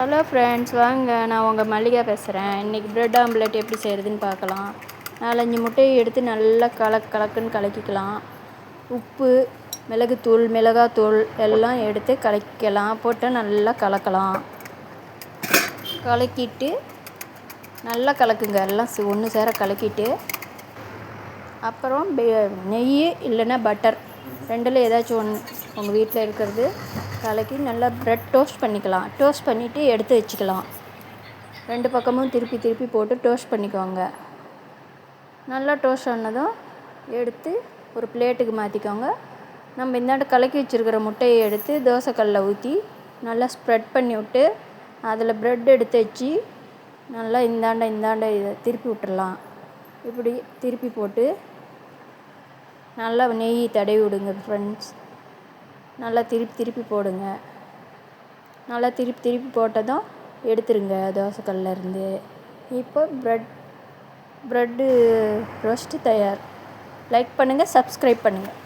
Hello friends, வாங்க நான் உங்கள் மல்லிகா பேசுகிறேன். இன்றைக்கி ப்ரெட் ஆம்லெட் எப்படி செய்கிறதுன்னு பார்க்கலாம். 4-5 முட்டையை எடுத்து நல்லா கலக்குன்னு கலக்கிக்கலாம். உப்பு, மிளகுத்தூள், மிளகாத்தூள் எல்லாம் எடுத்து கலக்கலாம். போட்டு நல்லா கலக்கலாம். கலக்கிட்டு நல்லா கலக்குங்க. எல்லாம் ஒன்று சேர கலக்கிட்டு அப்புறம் நெய் இல்லைன்னா பட்டர் ரெண்டில் ஏதாச்சும் ஒன்று உங்கள் வீட்டில் இருக்கிறது கலக்கி நல்லா ப்ரெட் டோஸ்ட் பண்ணிக்கலாம். டோஸ்ட் பண்ணிவிட்டு எடுத்து வச்சுக்கலாம். 2 பக்கமும் திருப்பி போட்டு டோஸ்ட் பண்ணிக்கோங்க. நல்லா டோஸ்ட் ஆனதும் எடுத்து ஒரு பிளேட்டுக்கு மாற்றிக்கோங்க. நம்ம இந்தாண்ட கலக்கி வச்சுருக்கிற முட்டையை எடுத்து தோசைக்கல்லில் ஊற்றி நல்லா ஸ்ப்ரெட் பண்ணி விட்டு அதில் ப்ரெட் எடுத்து வச்சு நல்லா இந்தாண்ட இதை திருப்பி விட்டுறலாம். இப்படி திருப்பி போட்டு நல்லா நெய் தடவி விடுங்க ஃப்ரெண்ட்ஸ். நல்லா திருப்பி போடுங்க. நல்லா திருப்பி போட்டதும் எடுத்துருங்க தோசைக்கல்லில் இருந்து. இப்போ ப்ரெட்டு ரோஸ்ட்டு தயார். லைக் பண்ணுங்கள், சப்ஸ்கிரைப் பண்ணுங்கள்.